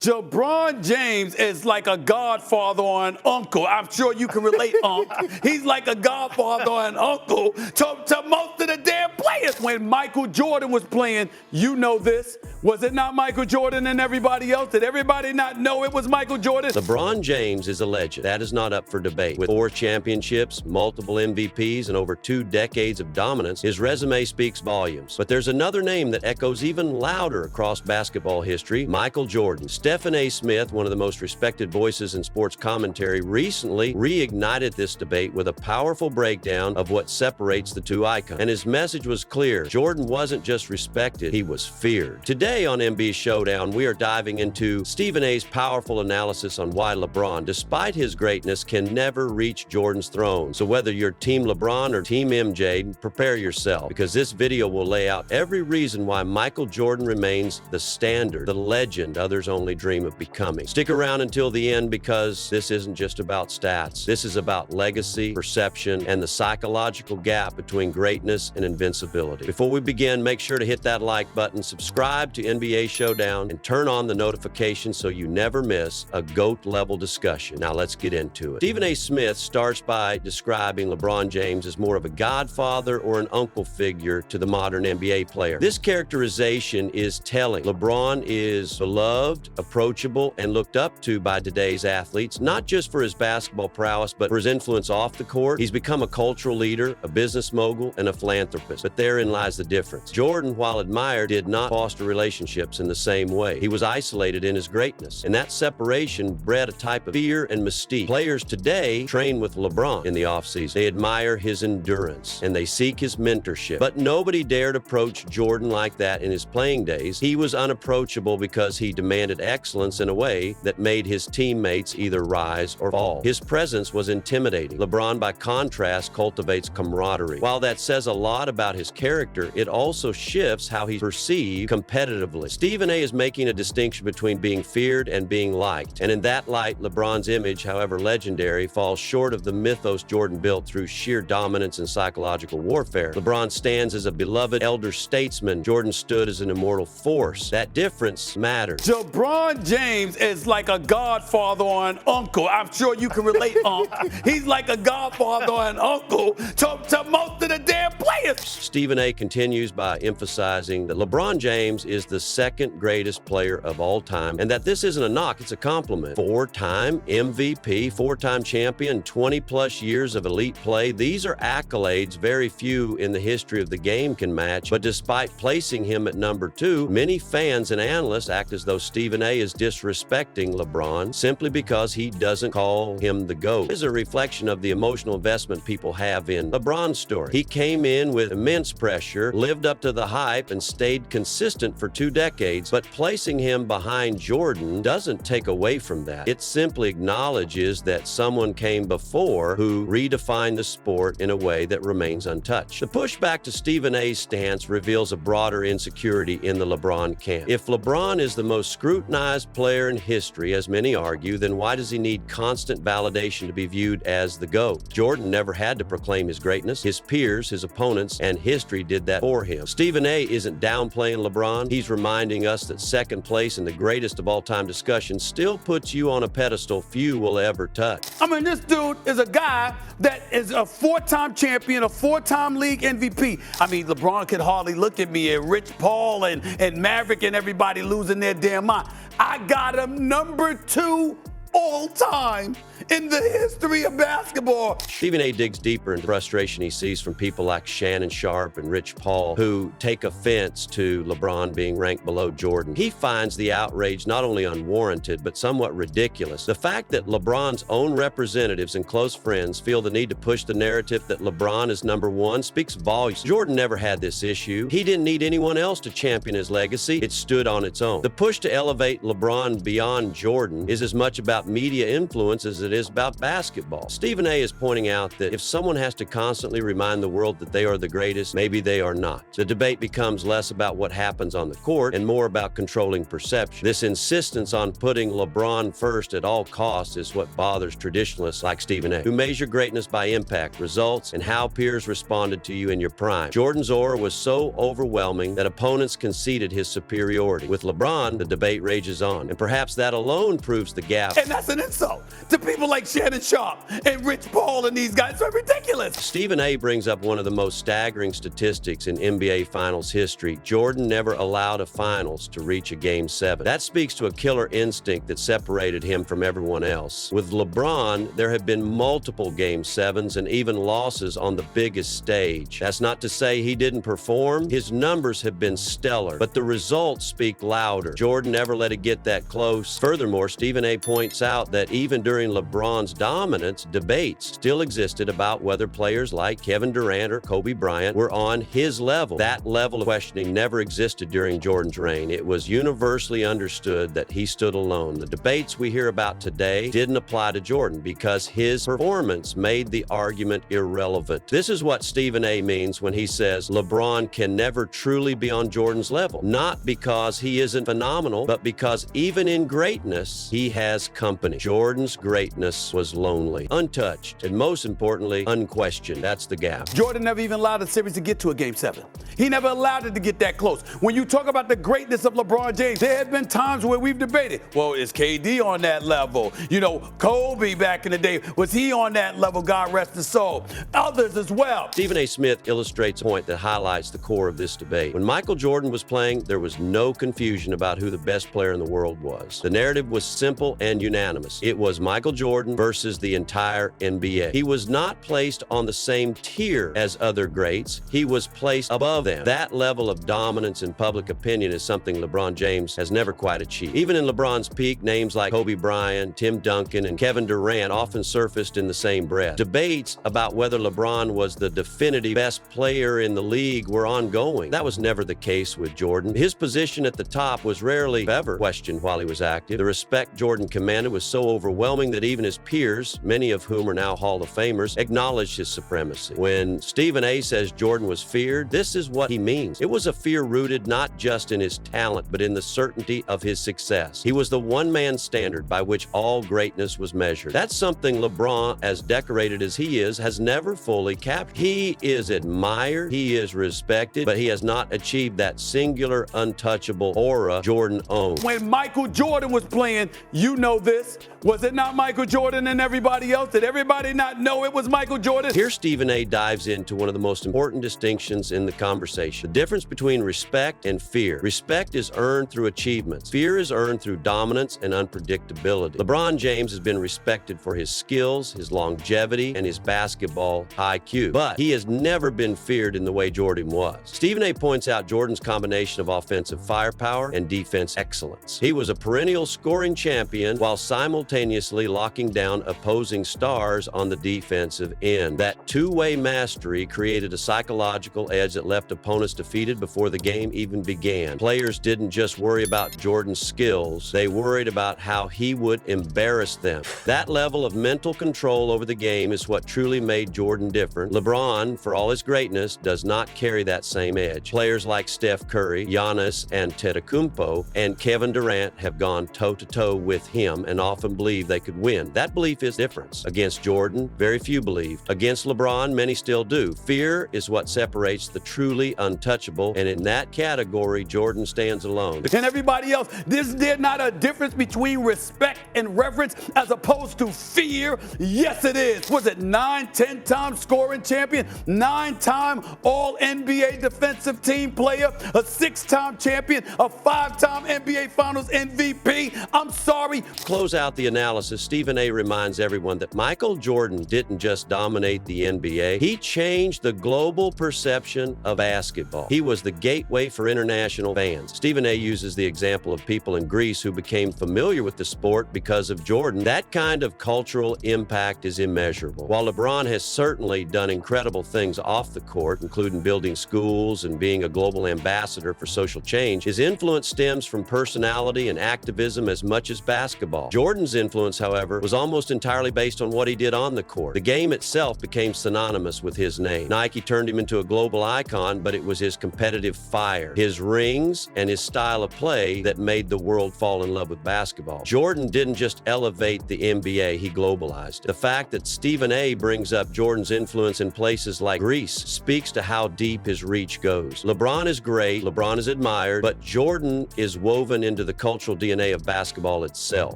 LeBron James is like a godfather or an uncle. I'm sure you can relate, Unc. He's like a godfather or an uncle to most of the damn players. When Michael Jordan was playing, you know this. Was it not Michael Jordan and everybody else? Did everybody not know it was Michael Jordan? LeBron James is a legend. That is not up for debate. With 4 championships, multiple MVPs, and over 2 decades of dominance, his resume speaks volumes. But there's another name that echoes even louder across basketball history: Michael Jordan. Stephen A. Smith, one of the most respected voices in sports commentary, recently reignited this debate with a powerful breakdown of what separates the two icons. And his message was clear: Jordan wasn't just respected, he was feared. Today on NBA Showdown, we are diving into Stephen A.'s powerful analysis on why LeBron, despite his greatness, can never reach Jordan's throne. So whether you're Team LeBron or Team MJ, prepare yourself, because this video will lay out every reason why Michael Jordan remains the standard, the legend others only dream of becoming. Stick around until the end, because this isn't just about stats. This is about legacy, perception, and the psychological gap between greatness and invincibility. Before we begin, make sure to hit that like button, subscribe to NBA Showdown, and turn on the notifications so you never miss a GOAT-level discussion. Now let's get into it. Stephen A. Smith starts by describing LeBron James as more of a godfather or an uncle figure to the modern NBA player. This characterization is telling. LeBron is beloved, approachable, and looked up to by today's athletes, not just for his basketball prowess, but for his influence off the court. He's become a cultural leader, a business mogul, and a philanthropist. But therein lies the difference. Jordan, while admired, did not foster relationships in the same way. He was isolated in his greatness, and that separation bred a type of fear and mystique. Players today train with LeBron in the offseason. They admire his endurance, and they seek his mentorship. But nobody dared approach Jordan like that in his playing days. He was unapproachable because he demanded excellence in a way that made his teammates either rise or fall. His presence was intimidating. LeBron, by contrast, cultivates camaraderie. While that says a lot about his character, it also shifts how he's perceived competitively. Stephen A. is making a distinction between being feared and being liked. And in that light, LeBron's image, however legendary, falls short of the mythos Jordan built through sheer dominance and psychological warfare. LeBron stands as a beloved elder statesman. Jordan stood as an immortal force. That difference matters. LeBron James is like a godfather or an uncle. I'm sure you can relate, Unc. He's like a godfather or an uncle to most of the damn players. Stephen A. continues by emphasizing that LeBron James is the second greatest player of all time, and that this isn't a knock, it's a compliment. 4-time MVP, 4-time champion, 20-plus years of elite play. These are accolades very few in the history of the game can match. But despite placing him at number 2, many fans and analysts act as though Stephen A. is disrespecting LeBron simply because he doesn't call him the GOAT. It is a reflection of the emotional investment people have in LeBron's story. He came in with immense pressure, lived up to the hype, and stayed consistent for 2 decades. But placing him behind Jordan doesn't take away from that. It simply acknowledges that someone came before who redefined the sport in a way that remains untouched. The pushback to Stephen A.'s stance reveals a broader insecurity in the LeBron camp. If LeBron is the most scrutinized player in history, as many argue, then why does he need constant validation to be viewed as the GOAT? Jordan never had to proclaim his greatness. His peers, his opponents, and history did that for him. Stephen A. isn't downplaying LeBron. He's reminding us that second place in the greatest of all-time discussion still puts you on a pedestal few will ever touch. I mean, this dude is a guy that is a 4-time champion, a 4-time league MVP. I mean, LeBron could hardly look at me and Rich Paul and Maverick and everybody losing their damn mind. I got him number 2 all time in the history of basketball. Stephen A. digs deeper into frustration he sees from people like Shannon Sharpe and Rich Paul, who take offense to LeBron being ranked below Jordan. He finds the outrage not only unwarranted, but somewhat ridiculous. The fact that LeBron's own representatives and close friends feel the need to push the narrative that LeBron is number 1 speaks volumes. Jordan never had this issue. He didn't need anyone else to champion his legacy. It stood on its own. The push to elevate LeBron beyond Jordan is as much about about media influence as it is about basketball. Stephen A. is pointing out that if someone has to constantly remind the world that they are the greatest, maybe they are not. The debate becomes less about what happens on the court and more about controlling perception. This insistence on putting LeBron first at all costs is what bothers traditionalists like Stephen A., who measure greatness by impact, results, and how peers responded to you in your prime. Jordan's aura was so overwhelming that opponents conceded his superiority. With LeBron, the debate rages on, and perhaps that alone proves the gap. And that's an insult to people like Shannon Sharp and Rich Paul and these guys. It's ridiculous. Stephen A. brings up one of the most staggering statistics in NBA Finals history. Jordan never allowed a Finals to reach a Game 7. That speaks to a killer instinct that separated him from everyone else. With LeBron, there have been multiple Game 7s and even losses on the biggest stage. That's not to say he didn't perform. His numbers have been stellar, but the results speak louder. Jordan never let it get that close. Furthermore, Stephen A. points out that even during LeBron's dominance, debates still existed about whether players like Kevin Durant or Kobe Bryant were on his level. That level of questioning never existed during Jordan's reign. It was universally understood that he stood alone. The debates we hear about today didn't apply to Jordan because his performance made the argument irrelevant. This is what Stephen A. means when he says LeBron can never truly be on Jordan's level. Not because he isn't phenomenal, but because even in greatness, he has company. Jordan's greatness was lonely, untouched, and most importantly, unquestioned. That's the gap. Jordan never even allowed the series to get to a Game 7. He never allowed it to get that close. When you talk about the greatness of LeBron James, there have been times where we've debated, well, is KD on that level? You know, Kobe back in the day, was he on that level? God rest his soul. Others as well. Stephen A. Smith illustrates a point that highlights the core of this debate. When Michael Jordan was playing, there was no confusion about who the best player in the world was. The narrative was simple and unanimous. It was Michael Jordan versus the entire NBA. He was not placed on the same tier as other greats. He was placed above them. That level of dominance in public opinion is something LeBron James has never quite achieved. Even in LeBron's peak, names like Kobe Bryant, Tim Duncan, and Kevin Durant often surfaced in the same breath. Debates about whether LeBron was the definitive best player in the league were ongoing. That was never the case with Jordan. His position at the top was rarely, if ever, questioned while he was active. The respect Jordan commanded was so overwhelming that even his peers, many of whom are now Hall of Famers, acknowledged his supremacy. When Stephen A. says Jordan was feared, this is what he means. It was a fear rooted not just in his talent, but in the certainty of his success. He was the one-man standard by which all greatness was measured. That's something LeBron, as decorated as he is, has never fully captured. He is admired, he is respected, but he has not achieved that singular, untouchable aura Jordan owned. When Michael Jordan was playing, you know this, was it not Michael Jordan and everybody else? Did everybody not know it was Michael Jordan? Here Stephen A. dives into one of the most important distinctions in the conversation, the difference between respect and fear. Respect is earned through achievements. Fear is earned through dominance and unpredictability. LeBron James has been respected for his skills, his longevity, and his basketball IQ, but he has never been feared in the way Jordan was. Stephen A. points out Jordan's combination of offensive firepower and defense excellence. He was a perennial scoring champion while simultaneously locking down opposing stars on the defensive end. That two-way mastery created a psychological edge that left opponents defeated before the game even began. Players didn't just worry about Jordan's skills, they worried about how he would embarrass them. That level of mental control over the game is what truly made Jordan different. LeBron, for all his greatness, does not carry that same edge. Players like Steph Curry, Giannis Antetokounmpo, and Kevin Durant have gone toe-to-toe with him and often believe they could win. That belief is different. Against Jordan, very few believed. Against LeBron, many still do. Fear is what separates the truly untouchable, and in that category, Jordan stands alone. And everybody else, is there not a difference between respect and reverence as opposed to fear? Yes, it is. Was it 9, 10-time scoring champion, 9-time All-NBA defensive team player, a 6-time champion, a 5-time NBA Finals MVP? I'm sorry. Close out the analysis, Stephen A. reminds everyone that Michael Jordan didn't just dominate the NBA, he changed the global perception of basketball. He was the gateway for international fans. Stephen A. uses the example of people in Greece who became familiar with the sport because of Jordan, that kind of cultural impact is immeasurable. While LeBron has certainly done incredible things off the court, including building schools and being a global ambassador for social change, his influence stems from personality and activism as much as basketball. Jordan's influence, however, was almost entirely based on what he did on the court. The game itself became synonymous with his name. Nike turned him into a global icon, but it was his competitive fire, his rings, and his style of play that made the world fall in love with basketball. Jordan didn't just elevate the NBA, he globalized it. The fact that Stephen A. brings up Jordan's influence in places like Greece speaks to how deep his reach goes. LeBron is great, LeBron is admired, but Jordan is woven into the cultural DNA of basketball itself.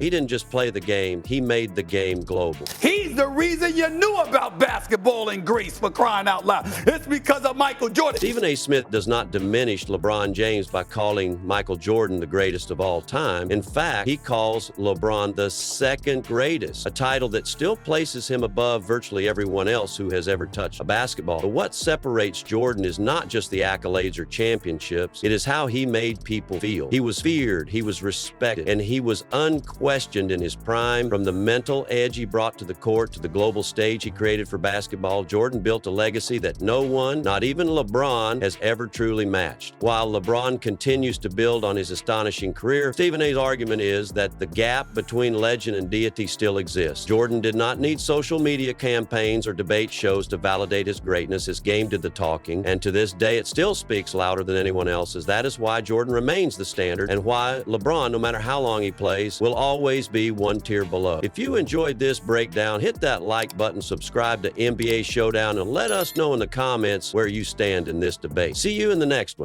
He didn't just play the game, he made the game global. He's the reason you knew about basketball in Greece, for crying out loud. It's because of Michael Jordan. Stephen A. Smith does not diminish LeBron James by calling Michael Jordan the greatest of all time. In fact, he calls LeBron the second greatest, a title that still places him above virtually everyone else who has ever touched a basketball. But what separates Jordan is not just the accolades or championships, it is how he made people feel. He was feared, he was respected, and he was unquestioned in his prime. From the mental edge he brought to the court to the global stage he created for basketball, Jordan built a legacy that no one, not even LeBron, has ever truly matched. While LeBron continues to build on his astonishing career, Stephen A.'s argument is that the gap between legend and deity still exists. Jordan did not need social media campaigns or debate shows to validate his greatness. His game did the talking, and to this day it still speaks louder than anyone else's. That is why Jordan remains the standard, and why LeBron, no matter how long he plays, will always be one tier below. If you enjoyed this breakdown, hit that like button, subscribe to NBA Showdown, and let us know in the comments where you stand in this debate. See you in the next one.